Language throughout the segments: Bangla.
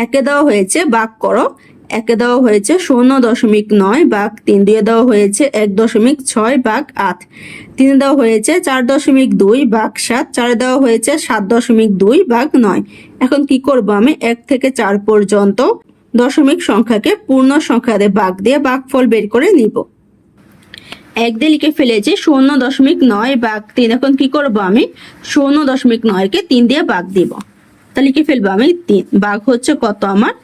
একে দেওয়া হয়েছে ভাগ করো, একে দেওয়া হয়েছে 0.9 ভাগ 3, দুইয়ে দেওয়া হয়েছে 1.6 ভাগ 8, তিনে দেওয়া হয়েছে 4.2 ভাগ 7, চারে দেওয়া হয়েছে 7.2 ভাগ 9। এখন কি করব আমি 1 থেকে 4 পর্যন্ত দশমিক সংখ্যাকে পূর্ণ সংখ্যা দিয়ে ভাগ দিয়ে ভাগফল বের করে নিব। 1 দিয়ে লিখে ফেলেছি 0.9 ভাগ 3। এখন কি করব আমি 0.9 কে 3 দিয়ে ভাগ দিব। তা লিখে ফেলবো আমি 3 ভাগ হচ্ছে কত আমার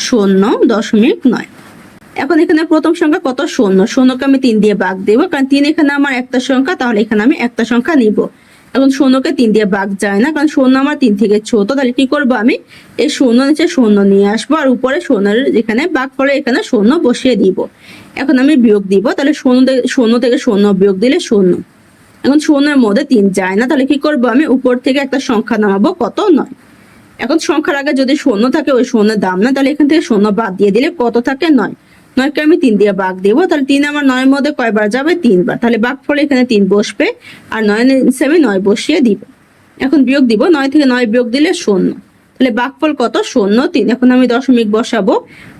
0.9। এখন এখানে প্রথম সংখ্যা কত 0, 0 কে আমি 3 দিয়ে ভাগ দেব, কারণ 3 এখানে আমার একটা সংখ্যা, তাহলে এখানে আমি একটা সংখ্যা নিব। এখন 0 কে 3 দিয়ে ভাগ যায় না, কারণ 0 আমার 3 থেকে ছোট, তাহলে কি করব আমি এই 0 নিচে 0 নিয়ে আসবো আর উপরে 0 যেখানে ভাগ করে এখানে 0 বসিয়ে দিব। এখন আমি বিয়োগ দিব, তাহলে 0 থেকে 0 বিয়োগ দিলে 0। এখন 0 এর মধ্যে 3 যায় না, তাহলে কি করব আমি উপর থেকে একটা সংখ্যা নামাবো কত 9। এখন সংখ্যার আগে যদি 0 থাকে ওই 0 দাম না, তাহলে এখান থেকে 0 বাদ দিয়ে দিলে কত থাকে 9। 9 কে আমি 3 দিয়ে ভাগ দেব, তাহলে 3 আমার 9 এর মধ্যে কয়বার যাবে 3 বার, তাহলে ভাগফলে এখানে 3 বসবে আর 9 এর নিচে আমি 9 বসিয়ে দিব। এখন বিয়োগ দিব, 9 থেকে 9 বিয়োগ দিলে 0, তাহলে ভাগফল কত 0.3। এখন আমি দশমিক বসাবো,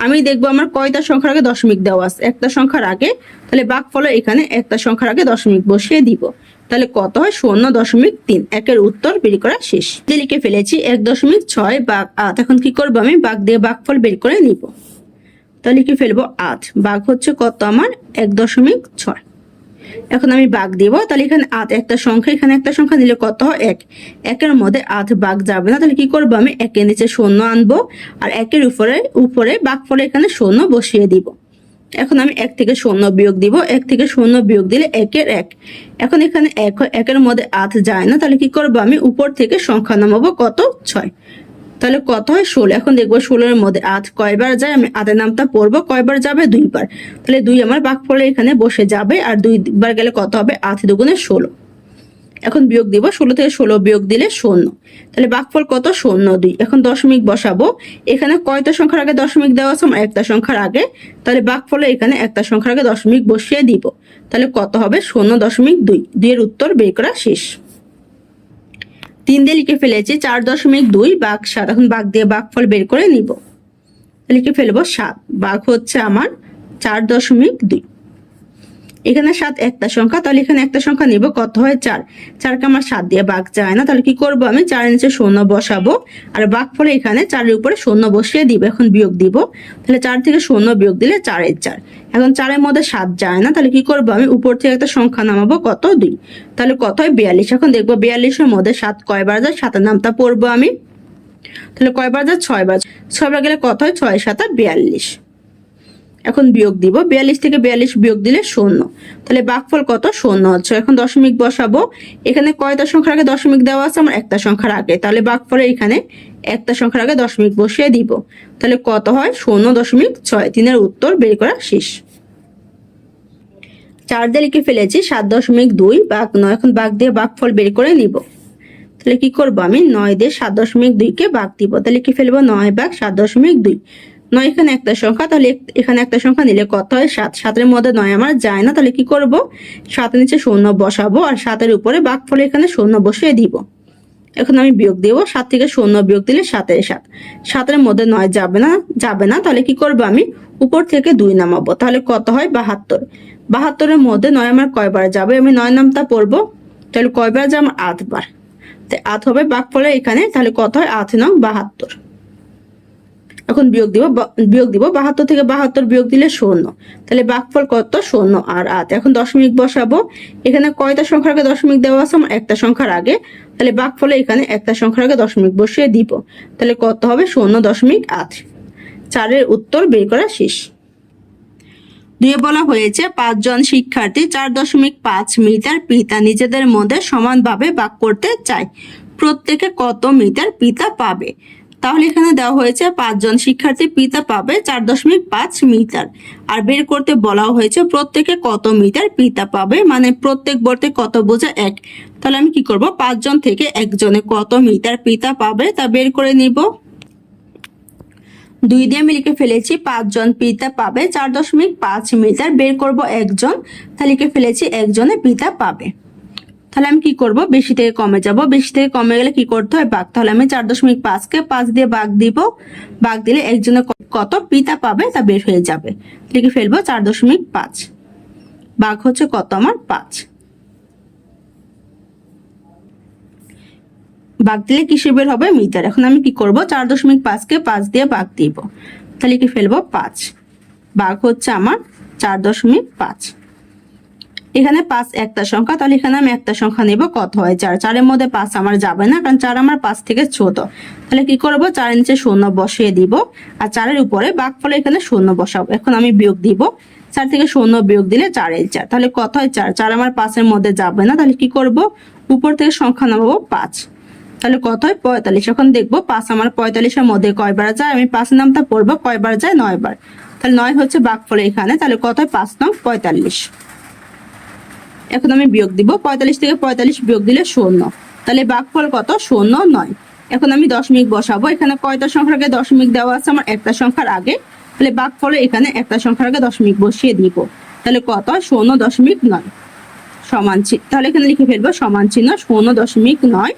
আমি দেখবো আমার কয়টা সংখ্যার আগে দশমিক দেওয়া আছে, একটা সংখ্যার আগে, তাহলে ভাগফলে এখানে একটা সংখ্যার আগে দশমিক বসিয়ে দিব। তাহলে কত হয় 0.3। একের উত্তর বের করা শেষ। লিখে ফেলেছি 1.6 ভাগ 8। এখন কি করবো আমি ভাগ দিয়ে ভাগফল বের করে নিব। তাহলে লিখে ফেলবো 8 ভাগ হচ্ছে কত আমার 1.6। এখন আমি ভাগ দিব, তাহলে এখানে 8 একটা সংখ্যা, এখানে একটা সংখ্যা নিলে কত হয় 1। 1 এর মধ্যে 8 ভাগ যাবে না, তাহলে কি করবো আমি 1 এর নিচে 0 আনবো আর 1 এর উপরে ভাগফলে এখানে 0 বসিয়ে দিব। এখন আমি 1 থেকে 0 বিয়োগ দিব, 1 থেকে 0 বিয়োগ দিলে 1 এর 1। এখন এখানে 1 এর মধ্যে 8 যায় না, তাহলে কি করবো আমি উপর থেকে সংখ্যা নামাবো কত 6, তাহলে কত হয় 16। এখন দেখবো 16 এর মধ্যে 8 কয়বার যায়, আমি 8 এর নামটা পড়বো, কয়বার যাবে 2 বার, তাহলে 2 আমার ভাগফলে এখানে বসে যাবে আর 2 বার গেলে কত হবে 8 দুগুণে 16। এখন বিয়োগ দিব, 16 থেকে 16 বিয়োগ দিলে 0, তাহলে ভাগফল কত 0.2। এখন দশমিক বসাবো, এখানে কয়টা সংখ্যার আগে দশমিক দেওয়া আছে আমার একটা সংখ্যার আগে, তাহলে ভাগফলে এখানে একটা সংখ্যার আগে দশমিক বসিয়ে দিব। তাহলে কত হবে 0.2। 2 এর উত্তর বের করা শেষ। 3 দিয়ে লিখে ফেলেছি 4.2 ভাগ 7। এখন ভাগ দিয়ে ভাগফল বের করে নিব। লিখে ফেলবো 7 ভাগ হচ্ছে আমার 4.2। এখানে 7 একটা সংখ্যা, তাহলে এখানে একটা সংখ্যা নিব, কত হয় 4। 4 কে আমার 7 দিয়ে ভাগ যায় না, তাহলে কি করব আমি 4 এর নিচে 0 বসাবো আর ভাগফলে এখানে 4 এর উপরে 0 বসিয়ে দিব। এখন বিয়োগ দিব, তাহলে 4 থেকে 0 বিয়োগ দিলে 4 এর 4। এখন 4 এর মধ্যে 7 যায় না, তাহলে কি করব আমি উপর থেকে একটা সংখ্যা নামাবো কত 2, তাহলে কত হয় 42। এখন দেখবো 42 এর মধ্যে 7 কয়বার যায়, 7 এর নামটা পড়বো আমি, তাহলে কয়বার যায় 6 বার, 6 বার গেলে কত হয় 6 7 42। এখন বিয়োগ দিব, 42 থেকে 42 বিয়োগ দিলে 0, তাহলে ভাগফল কত 0 হচ্ছে। এখন দশমিক বসাবো, এখানে কয়টা সংখ্যার আগে দশমিক দেওয়া আছে আমার একটা সংখ্যার আগে, তাহলে ভাগফলে এখানে একটা সংখ্যার আগে দশমিক বসিয়ে দিব। তাহলে কত হয় 0.6। 3 এর উত্তর বের করা শেষ। 4 দিয়ে লিখে ফেলেছি 7.2 ভাগ 9। এখন ভাগ দিয়ে ভাগফল বের করে নিব। তাহলে কি করব আমি 9 দিয়ে 7.2 কে ভাগ দিব, তাহলে লিখে ফেলবো 9 ভাগ 7.2। 9 এখানে একটা সংখ্যা, তাহলে এখানে একটা সংখ্যা নিলে কত হয় 7। 7 এর মধ্যে 9 আমার যায় না, তাহলে কি করব 7 এর নিচে 0 বসাবো আর 7 এর উপরে ভাগফলে এখানে 0 বসিয়ে দিব। এখন আমি বিয়োগ দেব, 7 থেকে 0 বিয়োগ দিলে 7 এর 7। 7 এর মধ্যে 9 যাবে না, তাহলে কি করব আমি উপর থেকে 2 নামাবো, তাহলে কত হয় 72। 72 এর মধ্যে 9 আমার কয়বার যাবে, আমি 9 নামটা পড়বো, তাহলে কয়বার যায় আমার 8 বার, তাই 8 হবে ভাগফলে এখানে, তাহলে কত হয় 8 9 72। এখন বিয়োগ দিব, 72 থেকে 72 বিয়োগ দিলে 0, তাহলে ভাগফল কত 0 আর 8। এখন দশমিক বসাবো, এখানে কয়টা সংখ্যার আগে দশমিক দেওয়া আছে আমার একটা সংখ্যার আগে, তাহলে ভাগফলে এখানে একটা সংখ্যার আগে দশমিক বসিয়ে দিব। তাহলে কত হবে 0.8। 4 এর উত্তর বের করা শেষ। 2 বলা হয়েছে 5 জন শিক্ষার্থী 4.5 মিটার পিতা নিজেদের মধ্যে সমানভাবে ভাগ করতে চায়, প্রত্যেকে কত মিটার পিতা পাবে। তাহলে এখানে দেওয়া হয়েছে 5 জন শিক্ষার্থী পিতা পাবে 4.5 মিটার, আর বের করতে বলা হয়েছে প্রত্যেকে কত মিটার পিতা পাবে, মানে প্রত্যেক বলতে কত বোঝা 1। তাহলে আমি কি করব 5 জন থেকে একজনে কত মিটার পিতা পাবে তা বের করে নিব। 2 দিয়ে আমি লিখে ফেলেছি 5 জন পিতা পাবে 4.5 মিটার, বের করব একজন, তাহলে লিখে ফেলেছি একজনে পিতা পাবে। তাহলে আমি কি করব, বেশি থেকে কমে যাব, বেশি থেকে কমে গেলে কি করতে হয়, ভাগ। তাহলে আমি 4.5 কে 5 দিয়ে ভাগ দিব, ভাগ দিলে একজনে কত পিতা পাবে তা বের হয়ে যাবে। লিখে ফেলবো 4.5 ভাগ হচ্ছে কত আমার 5। ভাগ দিলে কিসে বের হবে, মিটার। এখন আমি কি করব, 4.5 কে 5 দিয়ে ভাগ দিব, তাহলে লিখে ফেলবো 5 ভাগ হচ্ছে আমার 4.5। এখানে 5 একটা সংখ্যা, তাহলে এখানে আমি একটা সংখ্যা নেব, কত হয় 4। 4-এর মধ্যে 5 আমার যাবে না, কারণ 4 আমার 5 থেকে ছোট। তাহলে কি করব, 4-এর নিচে 0 বসিয়ে দিব, আর 4-এর উপরে ভাগফলে এখানে 0 বসাবো। এখন আমি বিয়োগ দিব, 4 থেকে 0 বিয়োগ দিলে 4-4, তাহলে কত হয় 4। 4 আমার 5-এর মধ্যে যাবে না, তাহলে কি করব, উপর থেকে সংখ্যা নামাবো 5, তাহলে কত হয় 45। এখন দেখবো 5 আমার 45-এর মধ্যে কয়বার যায়, আমি 5 নামটা পড়বো, কয়বার যায়, 9 বার। তাহলে 9 হচ্ছে ভাগফলে এখানে, তাহলে কত হয় 5 নং 45। এখন আমি বিয়োগ দিব, 45 থেকে 45 বিয়োগ দিলে 0, তাহলে ভাগফল কত, 0, 9। এখন আমি দশমিক বসাবো, এখানে কয়টা সংখ্যার আগে দশমিক দেওয়া আছে, আমার একটা সংখ্যার আগে, তাহলে ভাগফলে এখানে একটা সংখ্যার আগে দশমিক বসিয়ে দিব, তাহলে কত হয় 0.9 সমান চিহ্ন, তাহলে এখানে লিখে ফেলবো সমান চিহ্ন 0.9